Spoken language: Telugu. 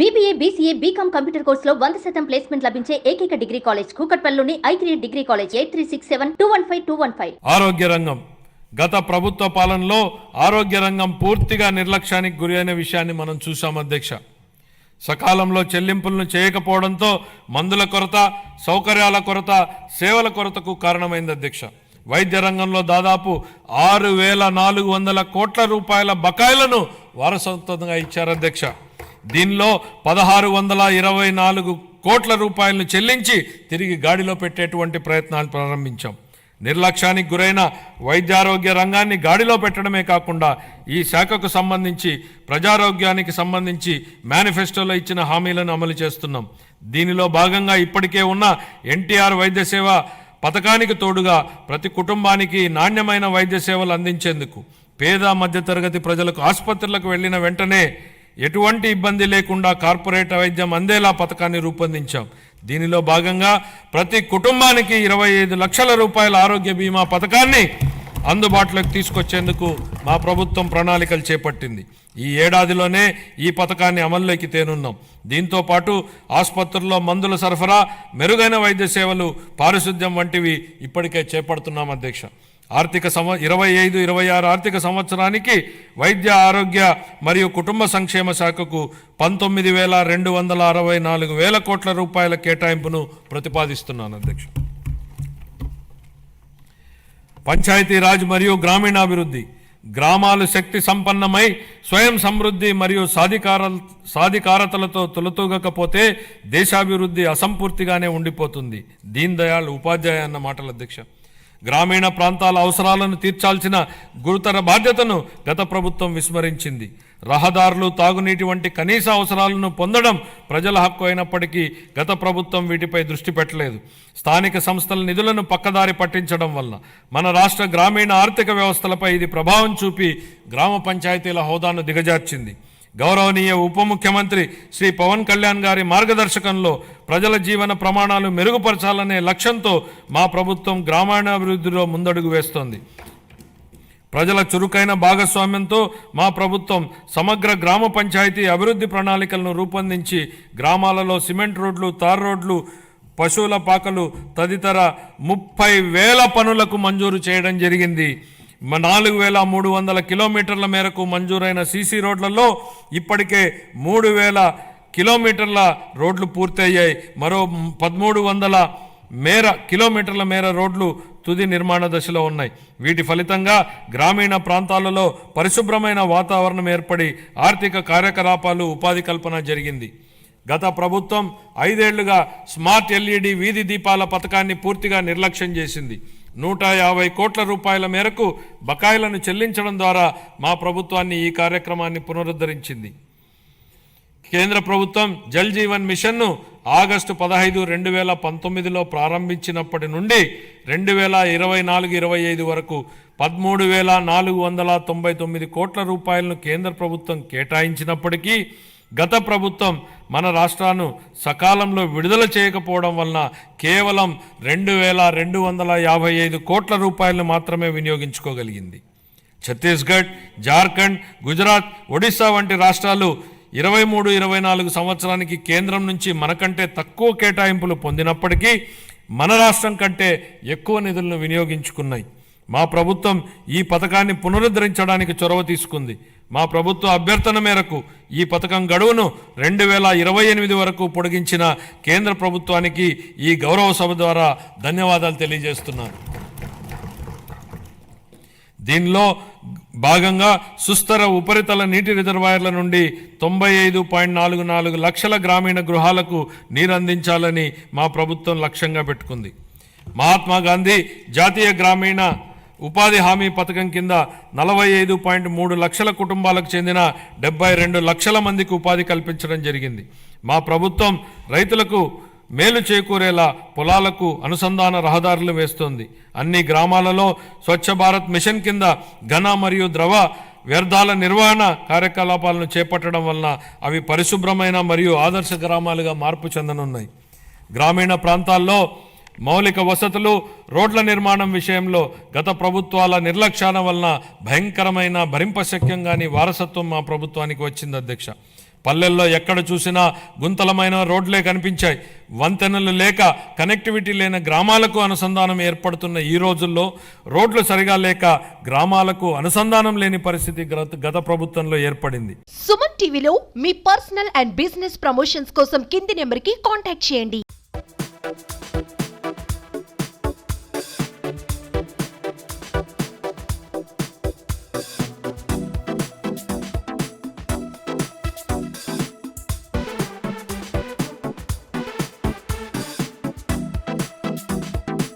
BBA, BCA, BCom కంప్యూటర్ కోర్సులో 100% ప్లేస్మెంట్ లభించే ఏకైక డిగ్రీ కాలేజ్ కూకట్పల్లిలోని I3 డిగ్రీ కాలేజ్ 8367215215. ఆరోగ్య రంగం గత ప్రభుత్వ పాలనలో ఆరోగ్య రంగం పూర్తిగా నిర్లక్ష్యానికి గురి అయిన విషయాన్ని మనం చూసాం అధ్యక్ష. సకాలంలో చెల్లింపులను చేయకపోవడంతో మందుల కొరత, సౌకర్యాల కొరత, సేవల కొరతకు కారణమైంది అధ్యక్ష. వైద్య రంగంలో దాదాపు 6,400 కోట్ల రూపాయల బకాయిలను వారసత్వంగా ఇచ్చారు అధ్యక్ష. దీనిలో 1,624 కోట్ల రూపాయలను చెల్లించి తిరిగి గాడిలో పెట్టేటువంటి ప్రయత్నాలు ప్రారంభించాం. నిర్లక్ష్యానికి గురైన వైద్యారోగ్య రంగాన్ని గాడిలో పెట్టడమే కాకుండా ఈ శాఖకు సంబంధించి ప్రజారోగ్యానికి సంబంధించి మేనిఫెస్టోలో ఇచ్చిన హామీలను అమలు చేస్తున్నాం. దీనిలో భాగంగా ఇప్పటికే ఉన్న ఎన్టీఆర్ వైద్య సేవ పథకానికి తోడుగా ప్రతి కుటుంబానికి నాణ్యమైన వైద్య సేవలు అందించేందుకు పేద మధ్యతరగతి ప్రజలకు ఆసుపత్రులకు వెళ్లిన వెంటనే ఎటువంటి ఇబ్బంది లేకుండా కార్పొరేట్ వైద్యం అందేలా పథకాన్ని రూపొందించాం. దీనిలో భాగంగా ప్రతి కుటుంబానికి 25 లక్షల రూపాయల ఆరోగ్య బీమా పథకాన్ని అందుబాటులోకి తీసుకొచ్చేందుకు మా ప్రభుత్వం ప్రణాళికలు చేపట్టింది. ఈ ఏడాదిలోనే ఈ పథకాన్ని అమల్లోకి తేనున్నాం. దీంతో పాటు ఆసుపత్రుల్లో మందుల సరఫరా, మెరుగైన వైద్య సేవలు, పారిశుద్ధ్యం వంటివి ఇప్పటికే చేపడుతున్నాం అధ్యక్ష. 25-26 ఆర్థిక సంవత్సరానికి వైద్య ఆరోగ్య మరియు కుటుంబ సంక్షేమ శాఖకు 19,264 కోట్ల రూపాయల కేటాయింపును ప్రతిపాదిస్తున్నాను అధ్యక్ష. పంచాయతీరాజ్ మరియు గ్రామీణాభివృద్ధి గ్రామాలు శక్తి సంపన్నమై స్వయం సమృద్ధి మరియు సాధికారతలతో తొలతూగకపోతే దేశాభివృద్ధి అసంపూర్తిగానే ఉండిపోతుంది. దీన్ దయాళ్ ఉపాధ్యాయ అన్న మాటలు అధ్యక్ష. గ్రామీణ ప్రాంతాల అవసరాలను తీర్చాల్సిన గురుతర బాధ్యతను గత ప్రభుత్వం విస్మరించింది. రహదారులు, తాగునీటి వంటి కనీస అవసరాలను పొందడం ప్రజల హక్కు అయినప్పటికీ గత ప్రభుత్వం వీటిపై దృష్టి పెట్టలేదు. స్థానిక సంస్థల నిధులను పక్కదారి పట్టించడం వల్ల మన రాష్ట్ర గ్రామీణ ఆర్థిక వ్యవస్థలపై ఇది ప్రభావం చూపి గ్రామ పంచాయతీల హోదాను దిగజార్చింది. గౌరవనీయ ఉప ముఖ్యమంత్రి శ్రీ పవన్ కళ్యాణ్ గారి మార్గదర్శకంలో ప్రజల జీవన ప్రమాణాలు మెరుగుపరచాలనే లక్ష్యంతో మా ప్రభుత్వం గ్రామీణాభివృద్ధిలో ముందడుగు వేస్తోంది. ప్రజల చురుకైన భాగస్వామ్యంతో మా ప్రభుత్వం సమగ్ర గ్రామ పంచాయతీ అభివృద్ధి ప్రణాళికలను రూపొందించి గ్రామాలలో సిమెంట్ రోడ్లు, తార్ రోడ్లు, పశువుల పాకలు తదితర 30,000 పనులకు మంజూరు చేయడం జరిగింది. 4,300 కిలోమీటర్ల మేరకు మంజూరైన సీసీ రోడ్లలో ఇప్పటికే 3,000 కిలోమీటర్ల రోడ్లు పూర్తయ్యాయి. మరో 1,300 కిలోమీటర్ల మేర రోడ్లు తుది నిర్మాణ దశలో ఉన్నాయి. వీటి ఫలితంగా గ్రామీణ ప్రాంతాలలో పరిశుభ్రమైన వాతావరణం ఏర్పడి ఆర్థిక కార్యకలాపాలు, ఉపాధి కల్పన జరిగింది. గత ప్రభుత్వం 5 ఏళ్లుగా స్మార్ట్ LED వీధి దీపాల పథకాన్ని పూర్తిగా నిర్లక్ష్యం చేసింది. 150 కోట్ల రూపాయల మేరకు బకాయిలను చెల్లించడం ద్వారా మా ప్రభుత్వాన్ని ఈ కార్యక్రమాన్ని పునరుద్ధరించింది. కేంద్ర ప్రభుత్వం జల్ జీవన్ మిషన్ను ఆగస్టు 15, 2019లో ప్రారంభించినప్పటి నుండి 2024-25 వరకు 13,499 కోట్ల రూపాయలను కేంద్ర ప్రభుత్వం కేటాయించినప్పటికీ గత ప్రభుత్వం మన రాష్ట్రాన్ని సకాలంలో విడుదల చేయకపోవడం వలన కేవలం 2,255 కోట్ల రూపాయలను మాత్రమే వినియోగించుకోగలిగింది. ఛత్తీస్గఢ్, జార్ఖండ్, గుజరాత్, ఒడిశా వంటి రాష్ట్రాలు 23-24 సంవత్సరానికి కేంద్రం నుంచి మనకంటే తక్కువ కేటాయింపులు పొందినప్పటికీ మన రాష్ట్రం కంటే ఎక్కువ నిధులను వినియోగించుకున్నాయి. మా ప్రభుత్వం ఈ పథకాన్ని పునరుద్ధరించడానికి చొరవ తీసుకుంది. మా ప్రభుత్వ అభ్యర్థన మేరకు ఈ పథకం గడువును 2028 వరకు పొడిగించిన కేంద్ర ప్రభుత్వానికి ఈ గౌరవ సభ ద్వారా ధన్యవాదాలు తెలియజేస్తున్నాను. దీనిలో భాగంగా సుస్థిర ఉపరితల నీటి రిజర్వాయర్ల నుండి 95.44 లక్షల గ్రామీణ గృహాలకు నీరు అందించాలని మా ప్రభుత్వం లక్ష్యంగా పెట్టుకుంది. మహాత్మా గాంధీ జాతీయ గ్రామీణ ఉపాధి హామీ పథకం కింద 45.3 లక్షల కుటుంబాలకు చెందిన 72 లక్షల మందికి ఉపాధి కల్పించడం జరిగింది. మా ప్రభుత్వం రైతులకు మేలు చేకూరేలా పొలాలకు అనుసంధాన రహదారులు వేస్తోంది. అన్ని గ్రామాలలో స్వచ్ఛ భారత్ మిషన్ కింద ఘన మరియు ద్రవ వ్యర్థాల నిర్వహణ కార్యకలాపాలను చేపట్టడం వలన అవి పరిశుభ్రమైన మరియు ఆదర్శ గ్రామాలుగా మార్పు చెందనున్నాయి. గ్రామీణ ప్రాంతాల్లో మౌలిక వసతులు, రోడ్ల నిర్మాణం విషయంలో గత ప్రభుత్వాల నిర్లక్ష్యాల వలన భయంకరమైన భరింపశక్యం కాని వారసత్వం మా ప్రభుత్వానికి వచ్చింది అధ్యక్ష. పల్లెల్లో ఎక్కడ చూసినా గుంతలమైన రోడ్లే కనిపించాయి. వంతెనలు లేక కనెక్టివిటీ లేని గ్రామాలకు అనుసంధానం ఏర్పడుతున్న ఈ రోజుల్లో రోడ్లు సరిగా లేక గ్రామాలకు అనుసంధానం లేని పరిస్థితి గత ప్రభుత్వంలో ఏర్పడింది. సుమన్ టీవీలో మీ పర్సనల్ అండ్ బిజినెస్ ప్రమోషన్స్ కోసం కింది నెంబర్కి కాంటాక్ట్ చేయండి.